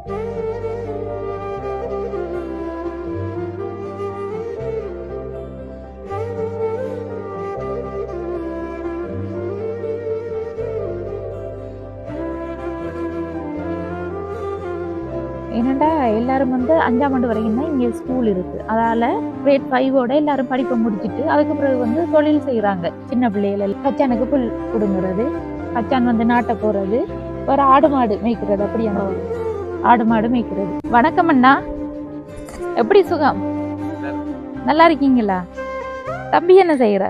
ஏன்னாண்டா எல்லாரும் வந்து 5ஆம் ஆண்டு வரைக்கும் தான் இங்கே ஸ்கூல் இருக்கு. அதால கிரேட் 5ஓட எல்லாரும் படிப்பை முடிச்சுட்டு அதுக்கு பிறகு வந்து தொழில் செய்யறாங்க. சின்ன பிள்ளைகள் கச்சானுக்கு புல் பிடுங்குறது, கச்சான் வந்து நாட்டை போறது, ஒரு ஆடு மாடு மேய்க்கிறது, அப்படியான ஆடு மாடு மேய்க்கிறது. வணக்கம் அண்ணா, எப்படி சுகம்? நல்லா இருக்கீங்களா? தம்பி என்ன செய்யற?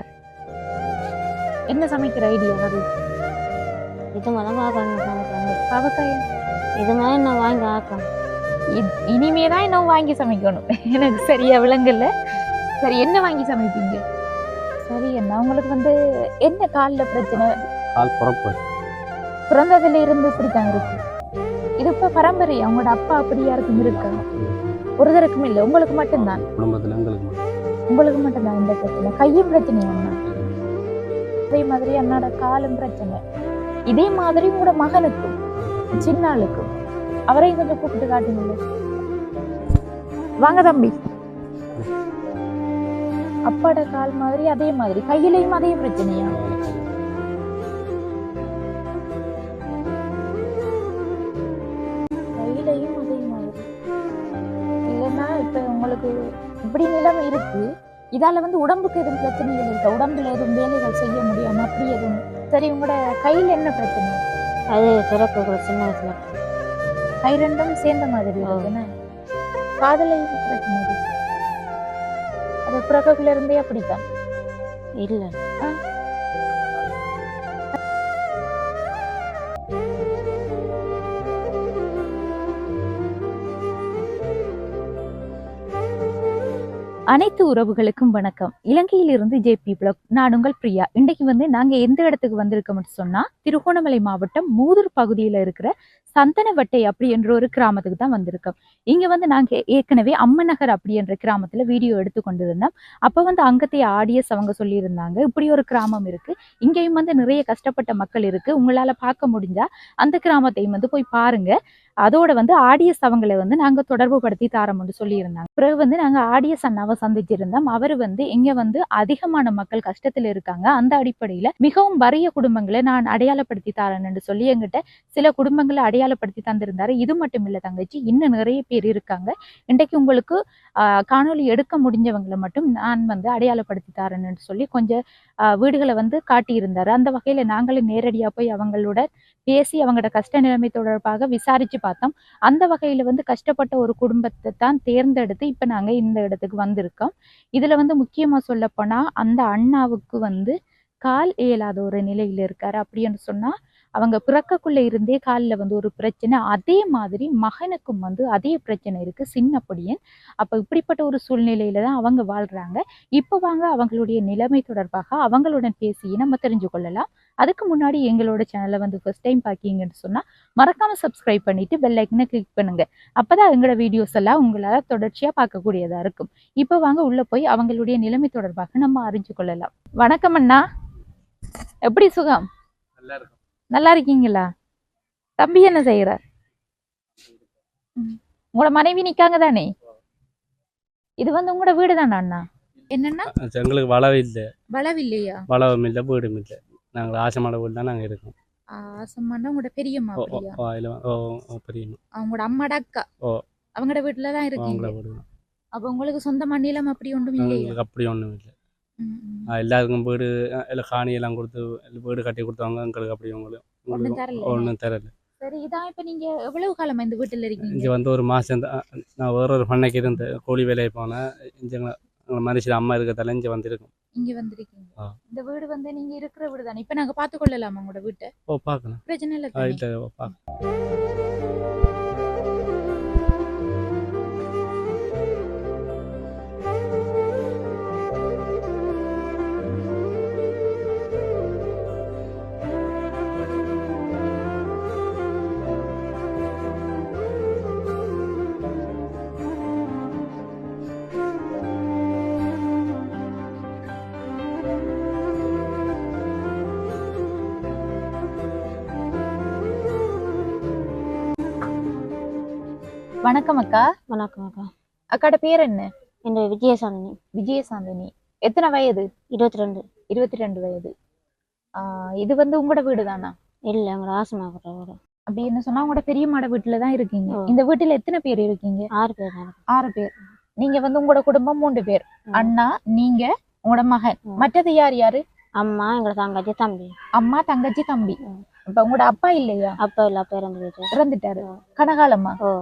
என்ன சமைக்கிற ஐடியா அது? இது மலமாக பாவக்காயா? இது மாதிரி நான் வாங்கி ஆக்கணும். இனிமேதான் இன்னும் வாங்கி சமைக்கணும். எனக்கு சரியா விளங்கல. சரி, என்ன வாங்கி சமைப்பீங்க? சரி அண்ணா, உங்களுக்கு வந்து என்ன காலில் பிரச்சனை? கால் பிறப்பு பிறந்ததுல இருந்து இப்படித்தான் இருக்கு. இது இப்ப பரம்பரை, அவங்களோட அப்பா அப்படியா இருக்கும் இருக்கா? ஒருத்தருக்கும் இல்லை, உங்களுக்கு மட்டும்தான்? குடும்பத்துல உங்களுக்கு மட்டும்தான் இந்த பிரச்சனை. கையும் பிரச்சனையா அண்ணா? அதே மாதிரி அண்ணாட காலும் பிரச்சனை. இதே மாதிரி உங்களோட மகனுக்கும் சின்ன ஆளுக்கும் அவரையும் கொஞ்சம் கூப்பிட்டு காட்டுங்க. வாங்க தம்பி. அப்பாட கால் மாதிரி அதே மாதிரி கையிலையும் அதே பிரச்சனையா? கையிலையும் அதே மாதிரி இல்லைன்னா இப்ப உங்களுக்கு இப்படி நிலைமை இருக்கு. இதால வந்து உடம்புக்கு எதுவும் பிரச்சனைகள் இருக்கா? உடம்புல எதுவும் வேலைகள் செய்ய முடியாம அப்படி எதுவும்? சரி, உங்களோட கையில என்ன பிரச்சனை? அது பிறப்பு சின்ன வயசுல கை ரெண்டும் சேர்ந்த மாதிரி இருக்குன்னு. காதலையும் பிரச்சனை இருக்கு. அது பிறகுல இருந்தே அப்படித்தான் இல்லை. அனைத்து உறவுகளுக்கும் வணக்கம். இலங்கையிலிருந்து ஜேபி பிளாக். நான் உங்கள் பிரியா. இன்றைக்கு வந்து நாங்க எந்த இடத்துக்கு வந்திருக்கோம்னு சொன்னா, திருகோணமலை மாவட்டம் மூதூர் பகுதியில இருக்கிற சந்தனவட்டை அப்படி என்ற ஒரு கிராமத்துக்கு தான் வந்திருக்கோம். இங்க வந்து நாங்க ஏற்கனவே அம்மநகர் அப்படி என்ற கிராமத்துல வீடியோ எடுத்து கொண்டிருந்தோம். அப்ப வந்து அங்கத்தைய ஆடியஸ் அவங்க சொல்லியிருந்தாங்க, இப்படி ஒரு கிராமம் இருக்கு, இங்கேயும் வந்து நிறைய கஷ்டப்பட்ட மக்கள் இருக்கு, உங்களால பார்க்க முடிஞ்சா அந்த கிராமத்தையும் வந்து போய் பாருங்க. அதோட வந்து ஆடியஸ் அவங்களை வந்து நாங்க தொடர்பு படுத்தி தாரோம்னு சொல்லியிருந்தாங்க. பிறகு வந்து நாங்க ஆடியஸ் அண்ணாவை சந்திச்சிருந்தோம். அவர் வந்து இங்க வந்து அதிகமான மக்கள் கஷ்டத்துல இருக்காங்க, அந்த அடிப்படையில மிகவும் வறிய குடும்பங்களை நான் அடையாளப்படுத்தி தாரேன்னு சொல்லி எங்கிட்ட சில குடும்பங்களை அடையாளப்படுத்தி தந்திருந்தாரு. இது மட்டும் இல்ல தங்கச்சி, இன்னும் நிறைய பேர் இருக்காங்க. இன்றைக்கு உங்களுக்கு காணொலி எடுக்க முடிஞ்சவங்களை மட்டும் நான் வந்து அடையாளப்படுத்தி தாரேன்னு சொல்லி கொஞ்சம் வீடுகளை வந்து காட்டியிருந்தாரு. அந்த வகையில நாங்களும் நேரடியா போய் அவங்களோட பேசி அவங்களோட கஷ்ட நிலைமை தொடர்பாக விசாரிச்சு பார்த்தோம். அந்த வகையில வந்து கஷ்டப்பட்ட ஒரு குடும்பத்தை தான் தேர்ந்தெடுத்து இப்ப நாங்க இந்த இடத்துக்கு வந்திருக்கோம். இதுல வந்து முக்கியமா சொல்ல போனா அந்த அண்ணாவுக்கு வந்து கால் இயலாத ஒரு நிலையில இருக்காரு. அப்படின்னு சொன்னா அவங்க பிறக்கக்குள்ள இருந்தே காலில் வந்து ஒரு பிரச்சனை. அதே மாதிரி மகனுக்கும் வந்து அதே பிரச்சனை இருக்கு, சின்ன பொடியன். அப்ப இப்படிப்பட்ட ஒரு சூழ்நிலையில தான் அவங்க வாழ்றாங்க. இப்ப வாங்க அவங்களுடைய நிலைமை தொடர்பாக அவங்களுடன் பேசி நம்ம தெரிஞ்சு கொள்ளலாம். அதுக்கு முன்னாடி எங்களோட சேனலை வந்து ஃபர்ஸ்ட் டைம் பார்க்கீங்கன்னு சொன்னா மறக்காம சப்ஸ்கிரைப் பண்ணிட்டு பெல் ஐக்கனை கிளிக் பண்ணுங்க. அப்பதான் எங்களோட வீடியோஸ் எல்லாம் உங்களால தொடர்ச்சியா பார்க்கக்கூடியதா இருக்கும். இப்ப வாங்க உள்ள போய் அவங்களுடைய நிலைமை தொடர்பாக நம்ம அறிஞ்சு கொள்ளலாம். வணக்கம் அண்ணா, எப்படி சுகம்? நல்லா இருக்கீங்களா? தம்பி என்ன செய்யறார்? உங்களோட மனைவி நிக்காங்க தானே? இது வந்து உங்களோட வீடு தானே அண்ணா? என்னன்னா எங்களுக்கு வளவு இல்லை. வளவு இல்லையா? வளவும் இல்லை, வீடும் இல்லை. நாங்கள் ஆசமான வீடு தான் நாங்கள் இருக்கோம். ஆசமான உங்களோட பெரியம்மா? பெரியம்மா அவங்களோட அம்மாட அக்கா அவங்களோட வீட்டுல தான் இருக்கீங்க. அப்ப உங்களுக்கு சொந்த நிலம் அப்படி ஒன்றும் இல்லையா? அப்படி ஒன்றும் இல்லை. எல்லாருக்கும் வீடு எல்லாம் காணி எல்லாம் கொடுத்து வீடு கட்டி கொடுத்தாங்க. எங்களுக்கு அப்படி ஒன்றும் தரல. சரி, இதான் இப்ப நீங்க எவ்வளவு காலமா இந்த வீட்டுல இருக்கீங்க? இங்க வந்து ஒரு மாசம் தான். நான் வேறொரு பண்ணைக்கு இருந்து கூலி வேலையை போனேன். இங்க மனுஷன் அம்மா இருக்கிறதால இங்க வந்திருக்கோம். இங்க வந்திருக்கீங்க. இந்த வீடு வந்து நீங்க இருக்கிற வீடு தானே? இப்ப நாங்க பாத்து கொள்ளலாமா உங்களோட வீட்டை? பார்க்கலாம், பிரச்சனை இல்லை. வணக்கம் அக்கா. வணக்கம் அக்கா. அக்காட பேர் என்ன? என் விஜயசாந்தினி. விஜயசாந்தினி. எத்தனை வயது? 22. 22 வயது. இது வந்து உங்களோட வீடு தானா? இல்லை, எங்களோட ஆசமாக்குற வீடு. அப்படின்னு சொன்னா உங்களோட பெரியம்மாட வீட்டுல தான் இருக்கீங்க. ஓ. இந்த வீட்டுல எத்தனை பேர் இருக்கீங்க? 6 பேர் தான். 6 பேர். நீங்க வந்து உங்களோட குடும்பம் 3 பேர். அண்ணா, நீங்க, உங்களோட மகன். மற்றது யார் யாரு? அம்மா, எங்களோட தங்கச்சி, தம்பி. அம்மா, தங்கச்சி, தம்பி. இப்ப உங்களோட அப்பா இல்லையா? அப்பா இல்லை, அப்பா இறந்துட்டு. இறந்துட்டாரு. கனகாலம்மா. ஓ.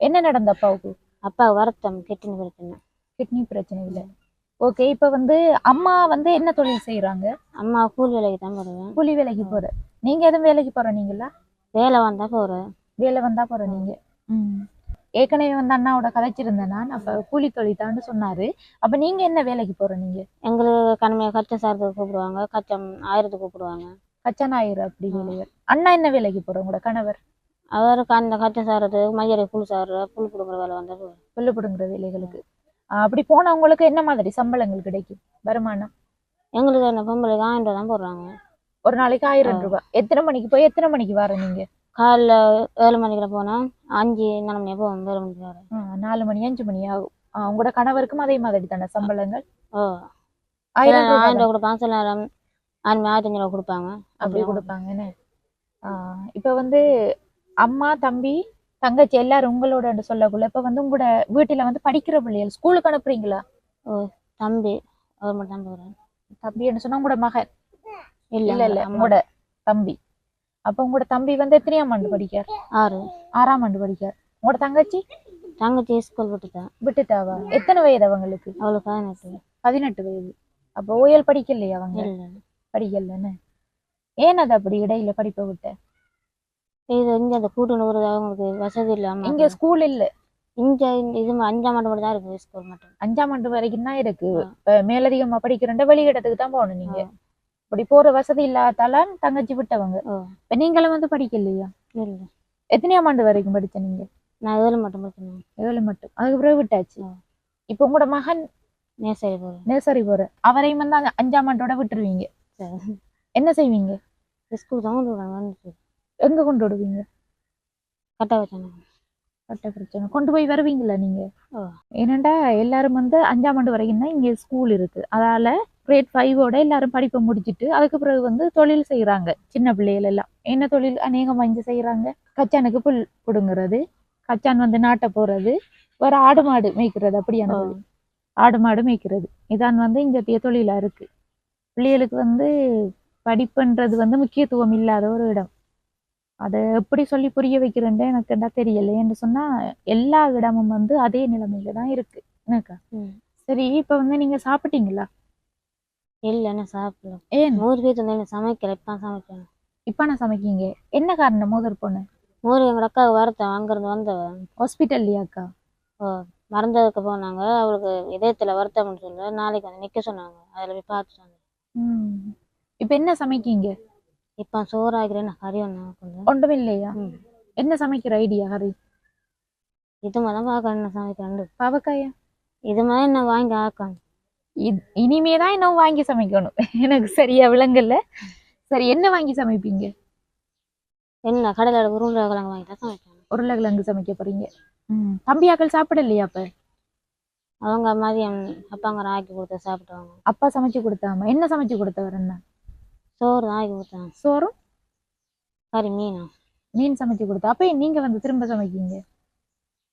என்ன நடந்த அப்பாவுக்கு? அப்பா வருத்தம், கிட்னி பிரச்சனை. கிட்னி பிரச்சனை இல்லை. ஓகே. இப்ப வந்து அம்மா வந்து என்ன தொழில் செய்யறாங்க? அம்மா கூலி வேலைக்கு தான் போறேன். கூலி வேலைக்கு போற. நீங்க எதுவும் வேலைக்கு போறீங்களா? வேலை வந்தா போறேன். வேலை வந்தா போற நீங்க. ஏற்கனவே வந்து அண்ணாவோட கதைச்சிருந்தேன் நான். அப்ப கூலி தொழில்தான்னு சொன்னாரு. அப்ப நீங்க என்ன வேலைக்கு போற நீங்க? எங்களுக்கு கண்மையா கச்சம் சாரத்துக்கு கூப்பிடுவாங்க, கச்சம் ஆயிரத்துக்கு கூப்பிடுவாங்க. கச்சான் ஆயிரம் அப்படி வேலைகள். அண்ணா என்ன வேலைக்கு போற உங்களோட கணவர்? அவருக்கு அந்த கச்சம் சாரத்துக்கு மஞ்சள் புல் சாடுற புல் பிடுங்குற வேலை வந்தா போறேன். புல்லு பிடுங்குற வேலைகளுக்கு. அப்படி போனவங்களுக்கு என்ன மாதிரி சம்பளங்கள் கிடைக்கும், வருமானம்? எங்களுக்கு அந்த பொம்பளைக்கு 1000 ரூபா தான் போடுறாங்க. ஒரு நாளைக்கு 1000 ரூபாய். எத்தனை மணிக்கு போய் எத்தனை மணிக்கு வர நீங்க? காலைல 7 மணிக்குள்ள போனா 5-4 மணியா போவோம். 7 மணிக்கு வரேன். 4 மணி 5 மணி ஆகும். உங்களோட கணவருக்கும் அதே மாதிரி தானே சம்பளங்கள்? ஓ. 1000 ரூபாய் கொடுப்பாங்க, சில நேரம் 1500 ரூபா கொடுப்பாங்க. அப்படி கொடுப்பாங்கன்னு. இப்ப வந்து அம்மா, தம்பி, தங்கச்சி எல்லாரும் உங்களோட சொல்லக்குள்ள இப்ப வந்து உங்களோட வீட்டுல வந்து படிக்கிற பிள்ளைகள் ஸ்கூலுக்கு அனுப்புறீங்களா? ஓ. தம்பி அவர் மட்டும் தான் போறேன். தம்பின்னு சொன்னா உங்களோட மகன்? இல்ல இல்ல, உங்களோட தம்பி. அப்ப உங்களோட தம்பி வந்து எத்தனையாம் ஆண்டு படிக்கார்? 6ஆம் ஆண்டு படிக்கார். உங்களோட தங்கச்சி ஸ்கூல் விட்டுட்டாவா? எத்தனை வயது அவங்களுக்கு? அவளுக்கு 18 வயது. அப்ப ஓயல் படிக்கலையா அவங்க? படிக்கலன்னு. ஏன் அது அப்படி இடையில படிப்பை விட்ட? இது இங்க அந்த கூட்டுனூர் அவங்களுக்கு வசதி இல்லாம. இங்க ஸ்கூல் இல்ல. இங்க இது 5ஆம் ஆண்டு மட்டும் தான் இருக்கு ஸ்கூல் மட்டும். 5ஆம் ஆண்டு வரைக்கும் தான் இருக்கு. இப்ப மேலதிகமா படிக்கிறேன் வெளியிடத்துக்கு தான் போகணும் நீங்க. அப்படி போற வசதி இல்லாதால தங்கச்சி விட்டவங்க. இப்ப நீங்களும் வந்து படிக்கலையா? இல்ல. எத்தனையாம் ஆண்டு வரைக்கும் படிச்ச நீங்க? நான் 7 மட்டும் படிச்சேன். 7 மட்டும். அதுக்கு பிறகு விட்டாச்சு. இப்ப உங்களோட மகன் நேசரி போற. அவரையும் வந்து 5ஆம் ஆண்டோட விட்டுருவீங்க. என்ன செய்வீங்க? ஸ்கூல் தான் கொண்டு விடுவாங்க. எங்க கொண்டு விடுவீங்க? கட்ட பிரச்சனை கொண்டு போய் வருவீங்களா நீங்க? ஏனண்டா எல்லாரும் வந்து 5ஆம் ஆண்டு வரைக்கும் தான் இங்க ஸ்கூல் இருக்கு. அதால கிரேட் 5ஓட எல்லாரும் படிப்பை முடிச்சுட்டு அதுக்கு பிறகு வந்து தொழில் செய்யறாங்க. சின்ன பிள்ளைகள் எல்லாம் என்ன தொழில் அநேகமா இங்க செய்யறாங்க? கச்சானுக்கு புல் பிடுங்குறது, கச்சான் வந்து நாட்டை போறது, வேற ஆடு மாடு மேய்க்கிறது. அப்படியான தொழில் ஆடு மாடு மேய்க்கிறது. இதான் வந்து இங்க தொழிலா இருக்கு. பிள்ளைகளுக்கு வந்து படிப்புன்றது வந்து முக்கியத்துவம் இல்லாத ஒரு இடம். அதை எப்படி சொல்லி புரிய வைக்கிறேன்னு எனக்கு என்ன தெரியல. என்று சொன்னா எல்லா இடமும் வந்து அதே நிலைமையில தான் இருக்கு எனக்கா. சரி, இப்ப வந்து நீங்க சாப்பிட்டீங்களா? இல்ல, நான் சாப்பிடல. ஏன்? மோர் வீட்டு சமைக்கல. இப்ப சமைக்கணும். இப்ப நான் சமைக்கீங்க? என்ன காரணம்? மோதர் பொண்ணு மோர் எங்க அக்காவுக்கு வரத்தேன். அங்கிருந்து வந்தவன் ஹாஸ்பிட்டல்லையா அக்கா? மறந்ததுக்கு போனாங்க. அவளுக்கு இதயத்துல வருத்தம்னு சொல்ல நாளைக்கு வந்து நிக்க சொன்னாங்க. அதுல போய் பார்த்துட்டு வந்தேன். இப்ப என்ன சமைக்கீங்க? இப்ப சோறு ஆகிறேன். கறி ஒன்றும் இல்லையா? என்ன சமைக்கிற ஐடியா? கறி இது மாதிரி பார்க்கணும். சமைக்கிறேன். பாவக்காயா? இது மாதிரி என்ன வாங்கி ஆக்கணும். இனிமேதான் இன்னும் வாங்கி சமைக்கணும். எனக்கு சரியா விளங்கல. சரி, என்ன வாங்கி சமைப்பீங்க? என்ன கடையில உருளைக்கிழங்கு வாங்கி தான் சமைக்கணும். உருளைக்கிழங்கு சமைக்க போறீங்க. தம்பியாக்கள் சாப்பிடலையா? அப்ப அவங்க மதியம் அப்பாங்க ஆக்கி கொடுத்த சாப்பிடுவாங்க. அப்பா சமைச்சு கொடுத்தாம என்ன சமைச்சு கொடுத்தவர்? என்ன சோறு தான் ஆக்கி கொடுத்தாங்க. சோறும் கறி மீன் சமைச்சு கொடுத்தா. அப்ப நீங்க வந்து திரும்ப சமைக்கீங்க?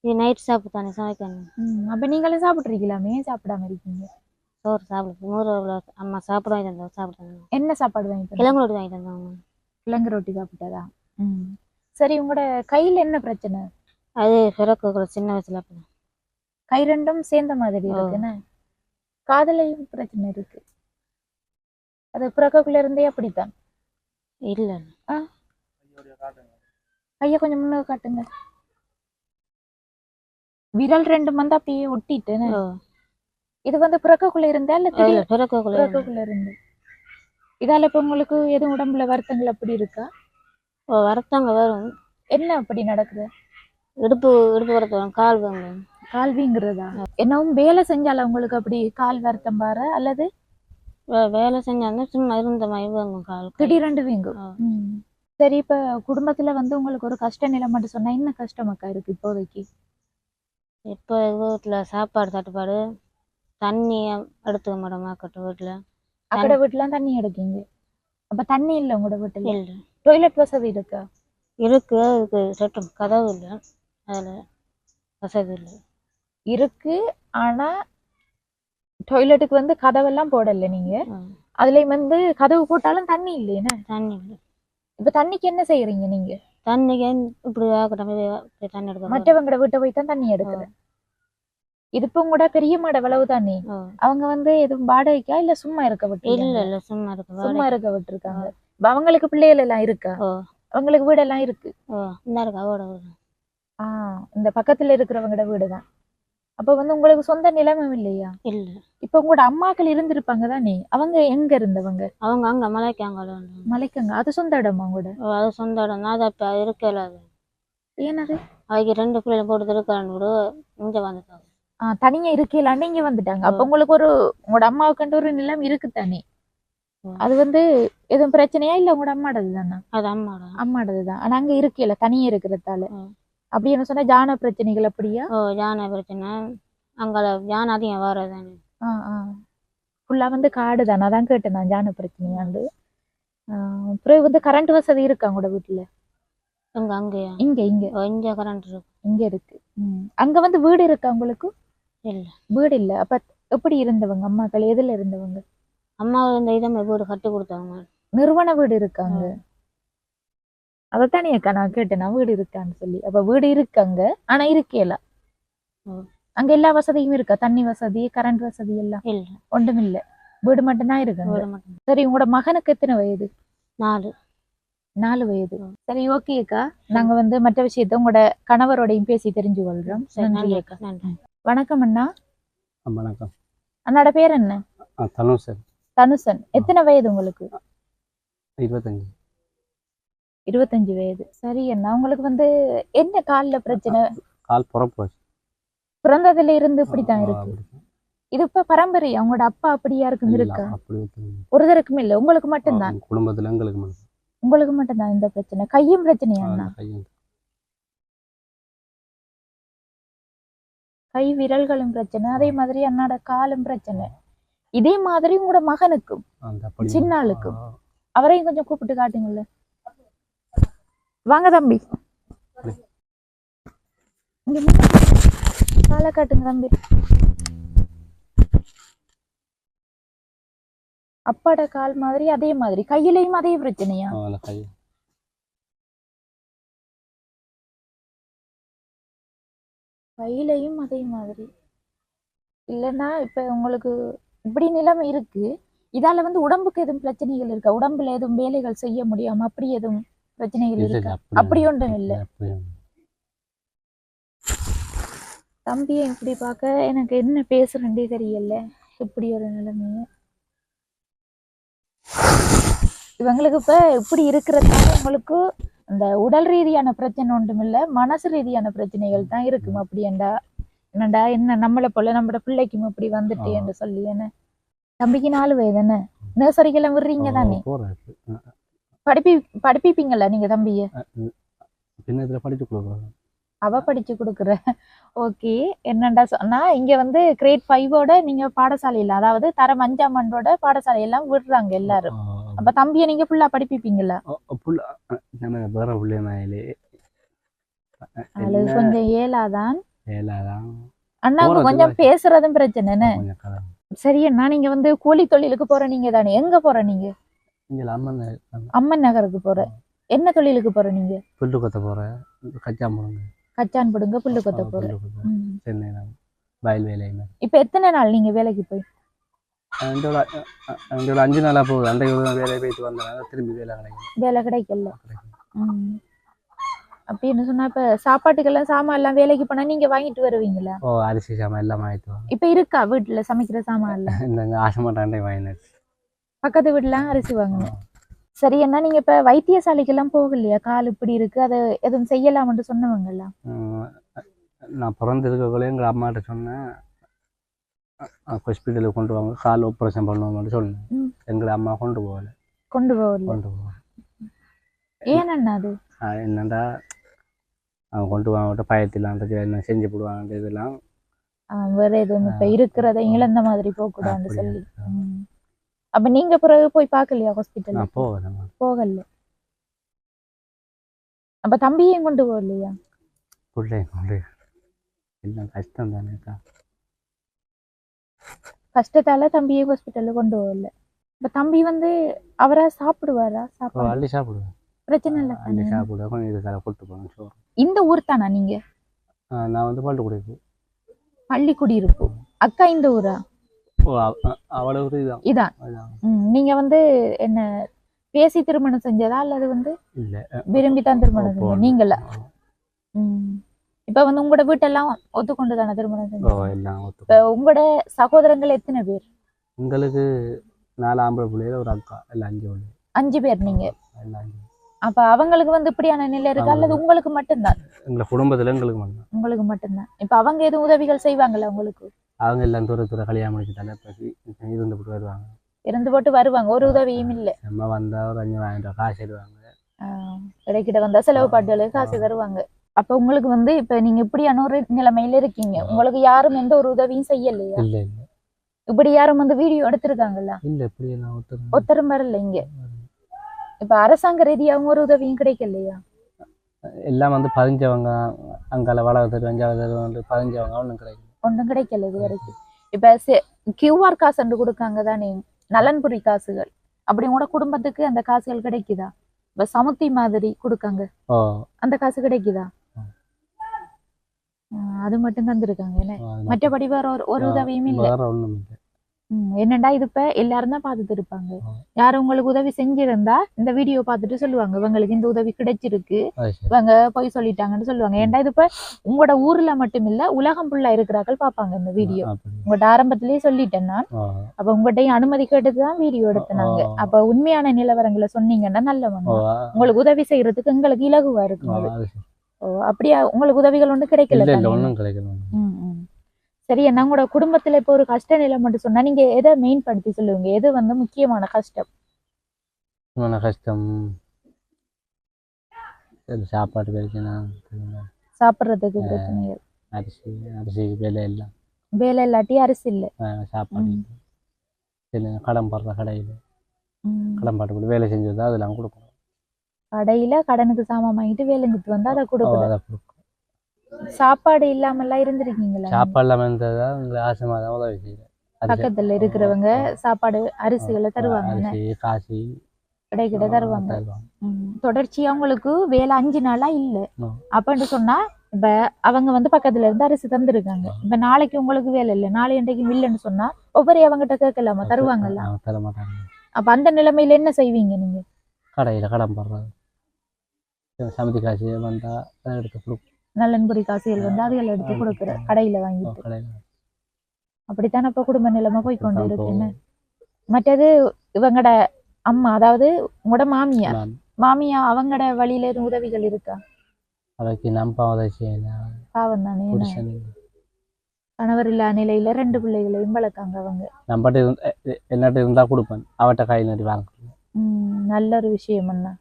இது நைட் சாப்பிட்டு தானே சமைக்கணும். அப்ப நீங்களும் சாப்பிட்ருக்கலாமே, சாப்பிடாம இருக்கீங்க? சோறு சாப்பிடுறது 100 அம்மா சாப்பிட வாங்கி தந்தோம். சாப்பிட்டாங்க. என்ன சாப்பாடு வாங்கி தந்தாங்க? கிழங்கு ரொட்டி வாங்கி தந்தாங்க. கிழங்கு ரொட்டி சாப்பிட்டதா? சரி, உங்களோட கையில என்ன பிரச்சனை? அது பிறகு சின்ன வயசுல கை ரெண்டும் சேர்ந்த மாதிரி இருக்குன்னு. காதலையும் பிரச்சனை இருக்கு. அது பிறகுக்குள்ள இருந்தே அப்படித்தான்? இல்ல. கைய கொஞ்சம் முன்ன காட்டுங்க. விரல் 2 வந்து அப்படியே ஒட்டிட்டு. இது வந்து பிறகுக்குள்ள இருந்தா இல்ல பிறகுக்குள்ள இருந்து? இதால இப்ப உங்களுக்கு எதுவும் உடம்புல வருத்தங்கள் அப்படி இருக்கா? வருத்தங்க வரும். என்ன அப்படி நடக்குது? இடுப்பு வருத்தம், கால் வீங்குறதா? என்னவும் வேலை செஞ்சால உங்களுக்கு அப்படி கால் வருத்தம் பாரு? அல்லது வேலை செஞ்சாலும் சும்மா இருந்த மாதிரி வீங்கும் கால். திடீரென்று வீங்கும். சரி, இப்ப குடும்பத்துல வந்து உங்களுக்கு ஒரு கஷ்ட நிலை மட்டும் சொன்னா என்ன கஷ்டமாக்கா இருக்கு இப்போதைக்கு? இப்போ வீட்டில் சாப்பாடு தட்டுப்பாடு, தண்ணி எடுத்துக்க மாட்டோமாக்கட்டும் வீட்டில். அக்கட வீட்டுலாம் தண்ணி எடுக்கீங்க, அப்ப தண்ணி இல்ல உங்களோட வீட்டுல? இல்லை டாய்லெட் வசதி இருக்கா? இருக்கு, அதுக்கு சட்டம் கதவு இல்லை, அதில் வசதி இல்லை. இருக்கு, ஆனா டாய்லெட்டுக்கு வந்து கதவெல்லாம் போடல நீங்க. ம். அதுலயும் வந்து கதவு போட்டாலும் தண்ணி இல்லையே. தண்ணி இல்லை. இப்ப தண்ணிக்கு என்ன செய்யறீங்க நீங்க? தண்ணிக்கு இப்படி ஆக்கட்டும், இப்படி தண்ணி எடுக்க போறோம். மற்றவங்களோட வீட்டை போய் தான் தண்ணி எடுக்கிற. இது இப்ப கூட பெரிய மாட விளவு தானே. அவங்க வந்து எதுவும் வாடகைக்கா இல்ல சும்மா இருக்க விட்டு? இல்ல இல்ல, சும்மா இருக்கு, சும்மா இருக்க விட்டுருக்காங்க. இப்ப அவங்களுக்கு பிள்ளைகள் எல்லாம் இருக்கா? அவங்களுக்கு வீடெல்லாம் இருக்கு. இந்த இருக்கு அவட வீடு. இந்த பக்கத்துல இருக்கிறவங்களோட வீடுதான். அப்ப வந்து உங்களுக்கு சொந்த நிலைமை இல்லையா? இல்ல. இப்ப உங்களோட அம்மாக்கள் இருந்திருப்பாங்க தானே, அவங்க எங்க இருந்தவங்க? அவங்க அங்க மலைக்காங்க. மலைக்கங்க, அது சொந்த இடமா கூட? அது சொந்த இடம் தான், அது அப்ப இருக்கல. அது ஏனது? அவங்க 2 பிள்ளைங்க போட்டு இருக்கான்னு கூட இங்க வந்துட்டாங்க. தனியா இருக்கலான்னு இங்க வந்துட்டாங்க. அப்ப உங்களுக்கு ஒரு உங்களோட அம்மாவுக்கு ஒரு நிலம் இருக்கு தானே. அது வந்து எதுவும் பிரச்சனையா இல்ல உங்களோட அம்மாடது தானே? அது அம்மாடதுதான். ஆனா அங்க இருக்கல தனியா இருக்கிறதால. அப்படி என்ன சொன்னா ஜான பிரச்சனைகள் அப்படியா? ஜான பிரச்சனை, அங்க ஜான அதிகம் வர்றதானே. ஃபுல்லா வந்து காடு தானே, அதான் கேட்டேன் நான் ஜான பிரச்சனையாண்டு. அப்புறம் வந்து கரண்ட் வசதி இருக்கா உங்களோட வீட்டுல? அங்கேயா? இங்க இங்க இங்க கரண்ட் இருக்கு. இங்க இருக்கு. அங்க வந்து வீடு இருக்கா உங்களுக்கு? இல்ல, வீடு இல்ல. அப்ப எப்படி இருந்தவங்க அம்மாக்கள்? எதுல இருந்தவங்க? அம்மா இந்த இதமே வீடு கட்டி கொடுத்தாங்க. நிறுவன வீடு இருக்காங்க. அதைத்தானே அக்கா நான் கேட்டேன், நான் வீடு இருக்கான்னு சொல்லி. அப்ப வீடு இருக்காங்க, ஆனா இருக்கல. அங்க எல்லா வசதியும் இருக்கா? தண்ணி வசதி, கரண்ட் வசதி எல்லாம்? இல்ல, ஒன்றும் இல்ல. வீடு மட்டும்தான் இருக்காங்க. சரி, உங்களோட மகனுக்கு எத்தனை வயது? 4 வயது. சரி, ஓகே அக்கா. நாங்க வந்து மற்ற விஷயத்த உங்களோட கணவரோடையும் பேசி தெரிஞ்சு கொள்றோம். நன்றி அக்கா. வணக்கம் அண்ணா. வணக்கம். அண்ணாட பேர் என்ன? தனுஷன். தனுஷன். எத்தனை வயது உங்களுக்கு? 25 வயது. சரி அண்ணா, உங்களுக்கு வந்து என்ன கால்ல பிரச்சனை? கால் புறப்பு. பிறந்ததுல இருந்து இப்படித்தான் இருக்கு. இது இப்ப பரம்பரை அவங்களோட அப்பா அப்படியா இருக்கும் இருக்கா? ஒருத்தருக்கும் இல்ல, உங்களுக்கு மட்டும்தான்? குடும்பத்துல உங்களுக்கு மட்டும்தான் இந்த பிரச்சனை. கையும் பிரச்சனையா? கை விரல்களும் பிரச்சனை, அதே மாதிரி அண்ணாட காலும் பிரச்சனை. இதே மாதிரி உங்களோட மகனுக்கும் சின்ன ஆளுக்கும். அவரையும் கொஞ்சம் கூப்பிட்டு காட்டுங்கள்ல. வாங்க தம்பி, காலை காட்டுங்க தம்பி. அப்பாட கால் மாதிரி அதே மாதிரி கையிலையும் அதே பிரச்சனையா? கையிலையும் அதே மாதிரி இல்லைன்னா இப்ப உங்களுக்கு இப்படி நிலைமை இருக்கு. இதால வந்து உடம்புக்கு எதுவும் பிரச்சனைகள் இருக்கா? உடம்புல எதுவும் வேலைகள் செய்ய முடியாம அப்படி எதுவும் பிரச்சனைகள் இருக்கா? அப்படி ஒன்றும் இல்லை. தம்பியை இப்படி பார்க்க எனக்கு என்ன பேசுறேன்டே தெரியல. இப்படி ஒரு நிலைமைய இவங்களுக்கு இப்ப இப்படி இருக்கிறதுனால உங்களுக்கு இந்த உடல் ரீதியான பிரச்சனை ஒன்றும் இல்லை, மனசு ரீதியான பிரச்சனைகள் தான் இருக்கும். அப்படி என்னடா என்ன நம்மளை போல நம்மளோட பிள்ளைக்கும் இப்படி வந்துட்டு என்று சொல்லி. என்ன தம்பிக்கு 4 வயது. என்ன நர்சரிக்கெல்லாம் விடுறீங்க தானே? படிப்பீங்களா நீங்க தம்பிய? அவ படிச்சு கொடுக்குற. ஓகே. என்னண்டா சொன்னா இங்க வந்து கிரேட் 5ஓட நீங்க பாடசாலையில, அதாவது தரம் 5ஆம் ஆண்டோட பாடசாலையெல்லாம் விடுறாங்க எல்லாரும். அப்ப தம்பிய நீங்க ஃபுல்லா படிப்பீங்களா? அது கொஞ்சம் ஏலாதான் அண்ணா, கொஞ்சம் பேசுறதும் பிரச்சனை. என்ன சரி அண்ணா, நீங்க வந்து கூலி தொழிலுக்கு போற நீங்க தானே? எங்க போற நீங்க? அம்மன் நகருக்கு போற. என்ன தொழிலுக்கு போற நீங்க? புல்லு கொத்த போற. கச்சான் போடுங்க, புல்லு கொத்த போற. வயல் வேலை. இப்ப எத்தனை நாள் நீங்க வேலைக்கு போய்? 5 நாளா போகுது. அந்த வேலை போயிட்டு வந்தனால திரும்பி வேலை கிடைக்கல. அப்படின்னு சொன்னா இப்ப சாப்பாட்டுக்கெல்லாம் சாமான் எல்லாம் வேலைக்கு போனா நீங்க வாங்கிட்டு வருவீங்களா? அரிசி சாமான் எல்லாம் வாங்கிட்டு வரோம். இப்ப இருக்கா வீட்டுல சமைக்கிற சாமான் எல்லாம்? இந்த ஆசமாட்டாண்டே வாங்கினாச்சு. பக்கத்து வீட்டுல அரிசி வாங்கணும். சரி அண்ணா, நீங்க இப்ப வைத்தியசாலைக்கெல்லாம் போகலையா? கால் இப்படி இருக்கு, அதை எதுவும் செய்யலாம்னு சொன்னவங்கல்ல? நான் பிறந்திருக்கக்குள்ளே எங்கள் அம்மாட்ட சொன்னேன், ஹாஸ்பிட்டலுக்கு கொண்டு வாங்க, கால் ஆப்ரேஷன் பண்ணுவோம்னு சொன்னேன். எங்களை அம்மா கொண்டு போகல. ஏன் அண்ணா அது என்னண்டா அவங்க கொண்டு வாங்கிட்ட பயத்திலாம் என்ன செஞ்சு போடுவாங்க இதெல்லாம் வேற எதுவும் இப்ப இருக்கிறத இழந்த மாதிரி போக கூடாதுன்னு சொல்லி அப்ப நீங்க பிறகு போய் பார்க்கலையா ஹாஸ்பிட்டல் நான் போகல போகல அப்ப தம்பியையும் கொண்டு போகலையா பிள்ளை கொண்டு எல்லாம் கஷ்டம் தானேக்கா கஷ்டத்தால தம்பியை ஹாஸ்பிட்டல்ல கொண்டு போகல இப்ப தம்பி வந்து அவரா சாப்பிடுவாரா சாப்பாடு அள்ளி சாப்பிடுவேன் பிரச்சனை இல்லை அள்ளி சாப்பிடுவேன் கொஞ்சம் இதுக்காக கூட்டு போவேன் சோறு இந்த ஊர் தானா நீங்க நான் வந்து பள்ளிக்கூடக்கு பள்ளிக்குடியிருப்பு அக்கா இந்த ஊரா அவ்வளவு ஒரு இதான் நீங்க வந்து என்ன பேசி திருமணம் செஞ்சதா அல்லது வந்து இல்ல விரும்பி தான் திருமணம் செஞ்ச நீங்கள இப்ப வந்து உங்களோட வீட்டெல்லாம் ஒத்துக்கொண்டு தானே திருமணம் செஞ்சோம் இப்ப உங்களோட சகோதரங்கள் எத்தனை பேர் உங்களுக்கு 4 ஆம்பளை பிள்ளைகள் ஒரு அக்கா எல்லாம் 5 பிள்ளை 5 பேர் நீங்க அப்ப அவங்களுக்கு வந்து இப்படியான நிலை இருக்கு அல்லது உங்களுக்கு மட்டும்தான் எங்க குடும்பத்துல உங்களுக்கு மட்டும்தான் இப்ப அவங்க எதுவும் உதவிகள் செய்வாங்கல்ல உங்களுக்கு அவங்க எல்லாம் தூர கல்யாணம் முடிச்சுட்டாலே இருந்து போட்டு வருவாங்க இருந்து போட்டு வருவாங்க ஒரு உதவியும் இல்ல நம்ம வந்தா ஒரு 5,000 காசு தருவாங்க இடைக்கிட்ட வந்தா செலவு பாட்டுகளுக்கு காசு தருவாங்க அப்ப உங்களுக்கு வந்து இப்ப நீங்க இப்படியான ஒரு நிலைமையில இருக்கீங்க உங்களுக்கு யாரும் எந்த ஒரு உதவியும் செய்யலையா இல்ல இல்ல இப்படி யாரும் வந்து வீடியோ எடுத்திருக்காங்கல்ல இல்ல இப்படி ஒத்தரும் வரல இங்க இப்ப அரசாங்க ரீதியாகவும் ஒரு உதவியும் கிடைக்கலையா எல்லாம் வந்து பதிஞ்சவங்க அங்கால வளவு தெரு 5வது தெரு வந்து பதிஞ்சவங்க ஒன்றும் கிடைக்கல இது வரைக்கும் இப்ப கியூஆர் காசு கொடுக்காங்க தானே நலன்புரி காசுகள் அப்படி கூட குடும்பத்துக்கு அந்த காசுகள் கிடைக்குதா இப்ப சமுத்தி மாதிரி கொடுக்காங்க அந்த காசு கிடைக்குதா அது மட்டும் தந்திருக்காங்க என்ன மற்றபடி வேற ஒரு உதவியும் இல்லை என்னண்டா இது இப்ப எல்லாரும் தான் பார்த்துட்டு இருப்பாங்க யாரும் உங்களுக்கு உதவி செஞ்சிருந்தா இந்த வீடியோ பார்த்துட்டு சொல்லுவாங்க இவங்களுக்கு இந்த உதவி கிடைச்சிருக்கு இவங்க போய் சொல்லிட்டாங்கன்னு சொல்லுவாங்க ஏன்டா இது இப்ப உங்களோட ஊர்ல மட்டும் இல்ல உலகம் ஃபுல்லா இருக்கிறார்கள் பாப்பாங்க இந்த வீடியோ உங்கள்ட்ட ஆரம்பத்திலேயே சொல்லிட்டேன் நான் அப்ப உங்கள்கிட்டையும் அனுமதி கேட்டுதான் வீடியோ எடுத்தினாங்க அப்ப உண்மையான நிலவரங்களை சொன்னீங்கன்னா நல்லவங்க உங்களுக்கு உதவி செய்யறதுக்கு எங்களுக்கு இலகுவா இருக்கு அப்படியா உங்களுக்கு உதவிகள் ஒன்றும் கிடைக்கல சரி என்ன உங்களோட குடும்பத்துல இப்போ ஒரு கஷ்ட நிலை மட்டும் சொன்னா நீங்க எதை மெயின் படுத்தி சொல்லுவீங்க எது வந்து முக்கியமான கஷ்டம் சாப்பாடு பிரச்சனை சாப்பிட்றதுக்கு பிரச்சனைகள் அரிசி வேலை இல்லாட்டி அரிசி இல்லை சாப்பாடு கடன் படுற கடையில் கடன் பாட்டு வேலை செஞ்சு அதெல்லாம் கொடுக்கணும் கடையில கடனுக்கு சாமான் வாங்கிட்டு வேலை செஞ்சுட்டு வந்தா அதை கொடுக்கணும் சாப்பாடு இல்லாமல்லாம் இருந்திருக்கீங்களா சாப்பாடு இல்லாம இருந்ததா உங்களுக்கு ஆசைமா தான் உதவி செய்யறேன் பக்கத்துல இருக்கிறவங்க சாப்பாடு அரிசிகளை தருவாங்க காசி கிடைக்கிட்ட தருவாங்க தொடர்ச்சியா உங்களுக்கு வேலை 5 நாளா இல்ல அப்படின்னு சொன்னா இப்ப அவங்க வந்து பக்கத்துல இருந்து அரிசி தந்துருக்காங்க இப்ப நாளைக்கு உங்களுக்கு வேலை இல்லை நாளை இன்றைக்கு இல்லைன்னு சொன்னா ஒவ்வொரு அவங்ககிட்ட கேட்கலாமா தருவாங்கல்ல தர மாட்டாங்க அப்ப அந்த நிலைமையில என்ன செய்வீங்க நீங்க கடையில கடன் போடுறது சமைதி காசு வந்தா எடுத்து கொடுக்கும் நலன்புரி காசுகள் வந்து அதுகளை எடுத்து கொடுக்குற கடையில வாங்கிட்டு அப்படித்தான் இப்ப குடும்ப நிலைமை போய்கொண்டு இருக்குன்னு மற்றது இவங்கட அம்மா அதாவது உங்களோட மாமியா அவங்கட வழியில எதுவும் உதவிகள் இருக்கா அவருக்கு பாவம் தானே கணவர் இல்லா நிலையில 2 பிள்ளைகளையும் வளர்க்காங்க அவங்க நம்மகிட்ட என்னட்ட இருந்தா கொடுப்பேன் அவட்ட கையில் நடி வாங்க நல்ல ஒரு விஷயம் அண்ணா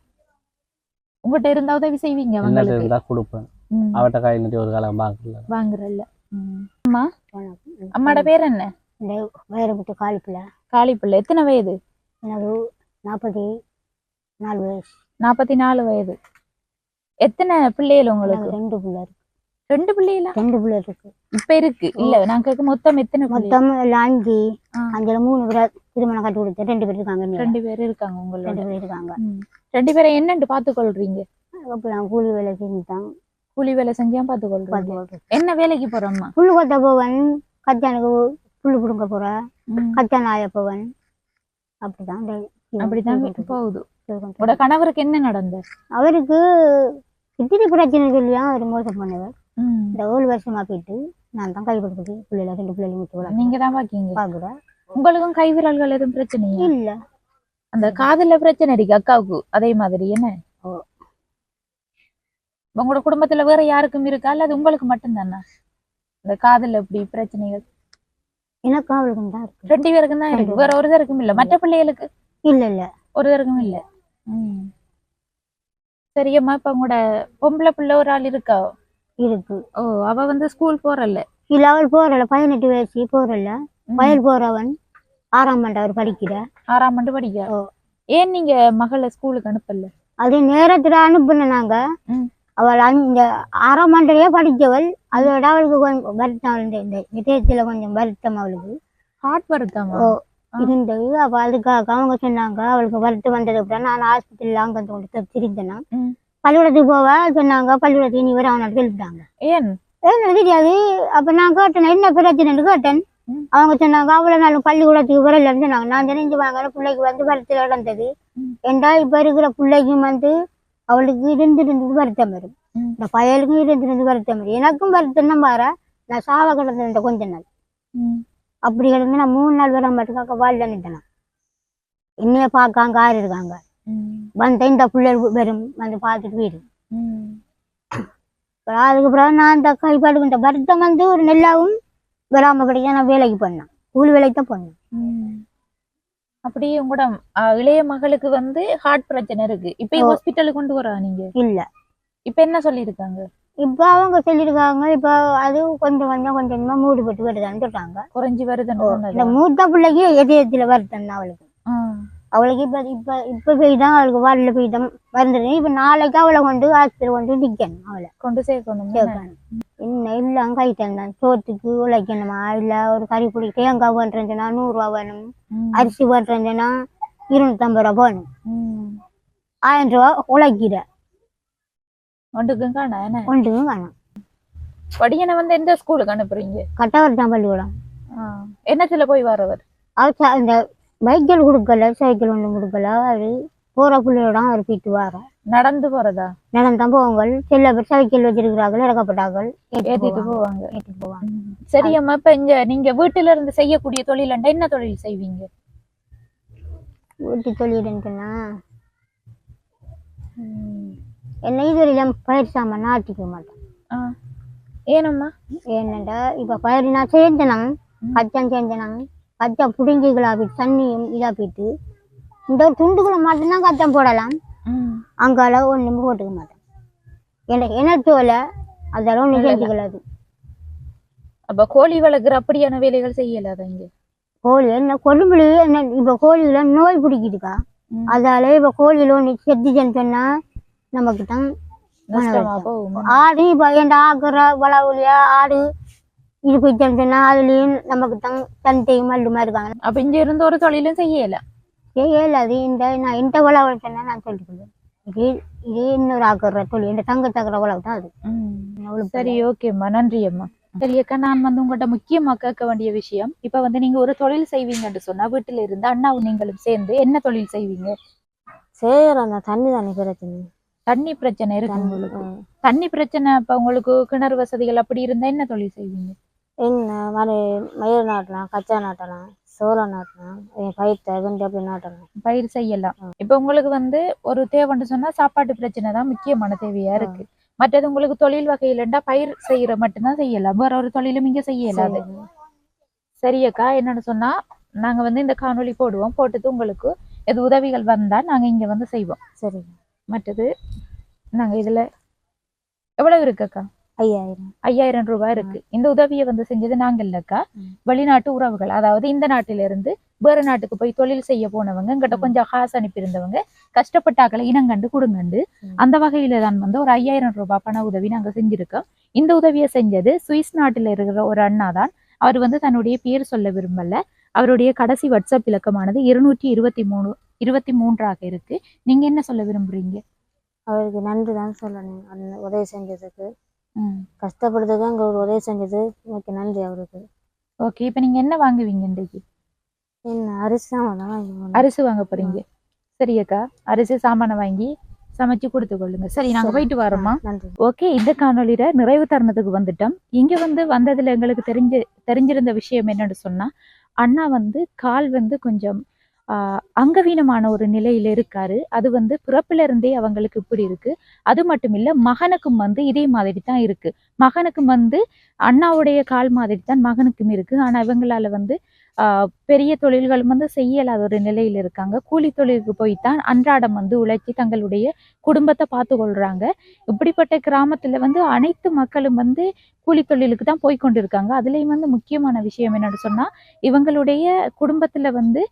உங்ககிட்ட இருந்தா உதவி செய்வீங்க அவங்களுக்கு இருந்தா கொடுப்பேன் அவட்ட காய் நட்டி ஒரு காலம் வாங்குறல்ல அம்மா அம்மாட பேர் என்ன வைரமுத்து காளிப்பிள்ளை காளிப்பிள்ளை எத்தனை வயது எனக்கு 44 வயசு 44 வயது எத்தனை பிள்ளைகள் உங்களுக்கு 2 பிள்ளை இருக்கு 2 பிள்ளைகளா 2 பிள்ளை இருக்கு இப்ப இருக்கு இல்ல நான் கேட்க மொத்தம் எத்தனை மொத்தம் 5 அஞ்சுல 3 பேர் திருமணம் கட்டி கொடுத்து 2 பேர் இருக்காங்க 2 பேர் இருக்காங்க உங்களுக்கு 2 பேர் இருக்காங்க 2 பேரை என்னன்னு பாத்துக்கொள்றீங்க கூலி வேலை செஞ்சுட்டாங்க கூலி வேலை செஞ்சா பாத்துக்கொள்றேன் என்ன வேலைக்கு போறோம்மா புல்லு கொத்த போவன் கச்சானுக்கு புல்லு புடுங்க போறேன் கச்சான் ஆய போவன் அப்படிதான் போகுது உங்களோட கணவருக்கு என்ன நடந்த அவருக்கு கிட்னி பிரச்சனை சொல்லியா அவர் மோசம் பண்ணவர் இந்த 7 வருஷமா போயிட்டு நான் தான் கை கொடுக்குது பிள்ளைல 2 பிள்ளைங்க முட்டு நீங்க தான் பாக்கீங்க பாக்குற உங்களுக்கும் கை விரல்கள் எதுவும் பிரச்சனை இல்ல அந்த காதுல பிரச்சனை இருக்கு அக்காவுக்கு அதே மாதிரி என்ன உங்களோட குடும்பத்துல வேற யாருக்கும் இருக்கா அல்லது உங்களுக்கு மட்டும்தானா இந்த காதுல எப்படி பிரச்சனைகள் எனக்கும் அவளுக்கும் தான் இருக்கு 2 பேருக்கும் தான் இருக்கு வேற ஒருத்தருக்கும் இல்ல மற்ற பிள்ளைகளுக்கு இல்ல ஒருத்தருக்கும் இல்ல சரியம்மா இப்ப உங்களோட பொம்பளை பிள்ளை ஒரு ஆள் இருக்கா? இருக்கு. ஓ, அவ வந்து ஸ்கூல் போறல்ல? இல்ல அவள் போறல, 18 வயசு போறல. வயல் போறவன் 6ஆம் ஆண்டு அவர் படிக்கிற. 6ஆம் ஆண்டு படிக்க. ஏன் நீங்க மகளை ஸ்கூலுக்கு அனுப்பல? அது நேரத்துல அனுப்புன நாங்க. அவள் அந்த 6ஆம் ஆண்டிலேயே படிச்சவள். அதோட அவளுக்கு கொஞ்சம் வருத்தம், இந்த இதயத்துல கொஞ்சம் வருத்தம், அவளுக்கு ஹார்ட் வருத்தம் இருந்தது. அப்ப அதுக்காக அவங்க சொன்னாங்க, அவளுக்கு வருத்தம் வந்தது அப்புறம் நான் ஹாஸ்பிட்டல்ல அங்க கொண்டு திரிந்தேன்னா பள்ளிக்கூடத்துக்கு போவ சொன்னாங்க. பள்ளிக்கூடத்துக்கு இனி வர அவனை எழுதிட்டாங்க. ஏன் தெரியாது. அப்ப நான் கேட்டேன் என்ன பிரச்சனைன்னு கேட்டேன். அவங்க சொன்னாங்க அவ்வளவு நாள் பள்ளிக்கூடத்துக்கு வரலன்னு சொன்னாங்க. நான் தெரிஞ்சு வாங்க பிள்ளைக்கு வந்து வருத்தம் நடந்தது. ஏண்டா இப்ப இருக்கிற பிள்ளைக்கும் வந்து அவளுக்கு இருந்து வருத்தம் வரும், இந்த பயலுக்கும் இருந்து வருத்தம் வரும். எனக்கும் வருத்தம் தான் பாரு. நான் சாவ கிடந்த கொஞ்ச நாள் அப்படி கிடந்து நான் 3 நாள் வர மாட்டேங்க வாழ்ல நிட்டேன். என்னைய பார்க்காங்க ஆறு இருக்காங்க. வந்த இந்த பிள்ளைகள் வரும் வந்து பார்த்துட்டு போயிடும். அதுக்கப்புறம் நான் இந்த கைப்பாடு இந்த வருத்தம் வந்து ஒரு நெல்லாவும் வராம படிக்க நான் வேலைக்கு பண்ணேன். கூலி வேலைக்கு தான் பண்ணேன். அப்படியே உங்களோட இளைய மகளுக்கு வந்து ஹார்ட் பிரச்சனை இருக்கு. இப்ப ஹாஸ்பிட்டலுக்கு கொண்டு வரா நீங்க? இல்ல. இப்ப என்ன சொல்லியிருக்காங்க? இப்ப அவங்க சொல்லியிருக்காங்க இப்ப அது கொஞ்சம் கொஞ்சமா மூடுபட்டு வருதான்னு சொல்றாங்க. குறைஞ்சி வருதுன்னு. இந்த மூத்த பிள்ளைக்கு எதிரத்துல வருதுன்னு அவளுக்கு. அவளுக்கு இப்ப இப்ப இப்ப போய்தான் அவளுக்கு வார்டில் போய்தான் வருந்தது. இப்ப நாளைக்கு அவளை கொண்டு ஆஸ்பத்திரி கொண்டு நிக்கணும். அவளை கொண்டு சேர்க்கணும். என்ன இல்ல கை தந்தான் சோத்துக்கு உழைக்கணுமா? இல்ல ஒரு கறி பிடி தேங்காய் வேண்டுறேன்னா 100 ரூபா வேணும். அரிசி வேண்டுறேன்னா 250 ரூபா வேணும். 1000 ரூபா உழைக்கிற ஒன்றுக்கும் காணும். ஒன்றுக்கும் காணும். படியனை வந்து எந்த ஸ்கூலுக்கு அனுப்புறீங்க? கட்டவர் தான் பள்ளிக்கூடம். என்னத்துல போய் வரவர்? அவர் இந்த பைக்கில் கொடுக்கல, சைக்கிள் ஒன்றும் கொடுக்கல. அது போற பிள்ளையோட அவர் போயிட்டு வர. நடந்து போறதா? நடந்தான் போவாங்க. சில பேர் சைக்கிள் வச்சிருக்கிறார்கள், இறக்கப்பட்டார்கள், ஏற்றிட்டு போவாங்க. சரி அம்மா, இப்ப இங்க நீங்க வீட்டுல இருந்து செய்யக்கூடிய தொழில் என்ன தொழில் செய்வீங்க? வீட்டு தொழில்னா என்ன இதுவரையிலும் பயிர் சாமான் ஆட்டிக்க மாட்டேன். ஏனம்மா? ஏனண்டா இப்ப பயிர் நான் சேர்ந்தனாங்க, கச்சான் சேர்ந்தனாங்க, கச்சா புடுங்கிகளா போயிட்டு தண்ணியும் இதா போயிட்டு இந்த ஒரு துண்டுகளை மட்டும்தான் கச்சான் போடலாம். அங்கால ஒண்ணுமே போட்டுக்க மாட்டேன். எனத்தோல அதெல்லாம் ஒண்ணு செஞ்சுக்கலாது. அப்ப கோழி வளர்க்குற அப்படியான வேலைகள் செய்யலாத? இங்க கோழி என்ன கொழும்புல என்ன இப்ப கோழிகளை நோய் பிடிக்குதுக்கா. அதால இப்ப கோழியில ஒண்ணு செத்துச்சுன்னு சொன்னா நமக்கு தான் ஆடு. இப்ப என் ஆக்குற வளவுலையா ஆடு இது போயிட்டு சொன்னா அதுலயும் நமக்கு தான் தந்தையும் மல்லுமா இருக்காங்க. அப்ப இங்க இருந்து ஒரு தொழிலும் செய்யல. அது இந்த நான் இந்த வளவு சொன்னா நான் சொல்லிக்கொள்வேன். இது இன்னொரு ஆக்குற தொழில், இந்த தங்க தகுற வளவு தான் அது. சரி, ஓகேம்மா, நன்றி அம்மா. சரி அக்கா, நான் வந்து உங்கள்கிட்ட முக்கியமா கேட்க வேண்டிய விஷயம், இப்ப வந்து நீங்க ஒரு தொழில் செய்வீங்கன்னு சொன்னா வீட்டுல இருந்து அண்ணாவும் நீங்களும் சேர்ந்து என்ன தொழில் செய்வீங்க? அந்த தண்ணி பிரச்சனை. தண்ணி பிரச்சனை இருக்கு உங்களுக்கு? தண்ணி பிரச்சனை. அப்ப உங்களுக்கு கிணறு வசதிகள் அப்படி இருந்தா என்ன தொழில் செய்வீங்க? என்ன மாதிரி மயிர் நாட்டலாம், கச்சா நாட்டலாம், சோளம் நாட்டலாம், பயிர் தகுந்த அப்படி நாட்டலாம். பயிர் செய்யலாம். இப்ப உங்களுக்கு வந்து ஒரு தேவைன்னு சொன்னா சாப்பாட்டு பிரச்சனை தான் முக்கியமான தேவையா இருக்கு. மற்றது உங்களுக்கு தொழில் வகையிலண்டா பயிர் செய்யற மட்டும்தான் செய்யலாம், வேற ஒரு தொழிலும் இங்க செய்யலாது. சரியக்கா, என்னன்னு சொன்னா நாங்க வந்து இந்த காணொளி போடுவோம், போட்டது உங்களுக்கு எது உதவிகள் வந்தா நாங்க இங்க வந்து செய்வோம். சரி. மற்றது நாங்க இதுல எவ்வளவு இருக்குக்கா? 5000 ரூபாய் இருக்கு. இந்த உதவியை வந்து செஞ்சது நாங்க இல்லக்கா, வெளிநாட்டு உறவுகள். அதாவது இந்த நாட்டில இருந்து வேற நாட்டுக்கு போய் தொழில் செய்ய போனவங்க, எங்கிட்ட கொஞ்சம் காசு அனுப்பியிருந்தவங்க, கஷ்டப்பட்டாக்களை இனங்கண்டு கொடுங்கண்டு அந்த வகையில தான் வந்து ஒரு 5000 ரூபாய் பண உதவி நாங்க செஞ்சிருக்கோம். இந்த உதவியை செஞ்சது சுவிஸ் நாட்டில இருக்கிற ஒரு அண்ணா தான். அவர் வந்து தன்னுடைய பேர் சொல்ல விரும்பல. அவருடைய கடைசி வாட்ஸ்அப் இலக்கமானது 223 இருக்கு. நீங்க என்ன சொல்ல விரும்புறீங்க? அவருக்கு நன்றி தான் சொல்லணும், அந்த உதவி செஞ்சதுக்கு. கஷ்டப்படுறதுக்கு அங்க ஒரு உதவி செஞ்சது, எனக்கு நன்றி அவருக்கு. ஓகே, இப்ப நீங்க என்ன வாங்குவீங்க இன்றைக்கு? என்ன அரிசி சாமான வாங்கி? அரிசி வாங்க போறீங்க? சரியக்கா, அரிசி சாமான வாங்கி சமைச்சு கொடுத்து கொள்ளுங்க. சரி, நாங்க போயிட்டு வரோமா? ஓகே, இந்த காணொலியில நிறைவு தருணத்துக்கு வந்துட்டோம். இங்க வந்து வந்ததுல எங்களுக்கு தெரிஞ்சிருந்த விஷயம் என்னன்னு சொன்னா, அண்ணா வந்து கால் வந்து கொஞ்சம் அங்கவீனமான ஒரு நிலையில இருக்காரு. அது வந்து பிறப்புல இருந்தே அவங்களுக்கு இப்படி இருக்கு. அது மட்டும் இல்ல, மகனுக்கும் வந்து இதே மாதிரி தான் இருக்கு. மகனுக்கும் வந்து அண்ணாவுடைய கால் மாதிரி தான் மகனுக்கும் இருக்கு. ஆனா இவங்களால வந்து பெரிய தொழில்களும் வந்து செய்யலாத ஒரு நிலையில் இருக்காங்க. கூலி தொழிலுக்கு போய்த்தான் அன்றாடம் வந்து உழைச்சி தங்களுடைய குடும்பத்தை பார்த்து கொள்றாங்க. இப்படிப்பட்ட கிராமத்துல வந்து அனைத்து மக்களும் வந்து கூலி தொழிலுக்கு தான் போய் கொண்டிருக்காங்க. அதுலேயும் வந்து முக்கியமான விஷயம் என்னன்னு சொன்னா, இவங்களுடைய குடும்பத்துல வந்து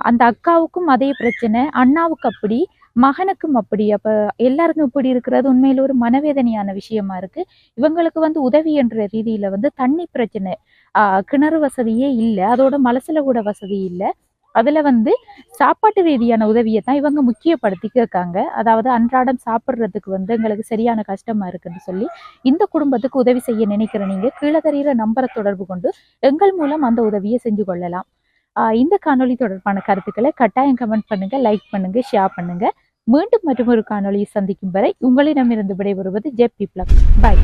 அந்த அக்காவுக்கும் அதே பிரச்சனை, அண்ணாவுக்கு அப்படி, மகனுக்கும் அப்படி. அப்ப எல்லாருக்கும் இப்படி இருக்கிறது உண்மையில ஒரு மனவேதனையான விஷயமா இருக்கு. இவங்களுக்கு வந்து உதவி என்ற ரீதியில வந்து தண்ணி பிரச்சனை, கிணறு வசதியே இல்லை, அதோட மலசல கூட வசதி இல்லை. அதுல வந்து சாப்பாட்டு ரீதியான உதவியை தான் இவங்க முக்கியப்படுத்தி கேட்காங்க. அதாவது அன்றாடம் சாப்பிட்றதுக்கு வந்து எங்களுக்கு சரியான கஷ்டமா இருக்குன்னு சொல்லி இந்த குடும்பத்துக்கு உதவி செய்ய நினைக்கிற நீங்க கீழே தெரிகிற நம்பரை தொடர்பு கொண்டு எங்கள் மூலம் அந்த உதவியை செஞ்சு கொள்ளலாம். இந்த காணொளி தொடர்பான கருத்துக்களை கட்டாயம் கமெண்ட் பண்ணுங்க, லைக் பண்ணுங்க, ஷேர் பண்ணுங்க. மீண்டும் மற்றும் ஒரு காணொளியை சந்திக்கும் வரை உங்களிடமிருந்து விடைபெறுவது ஜெபி பிளக். பை.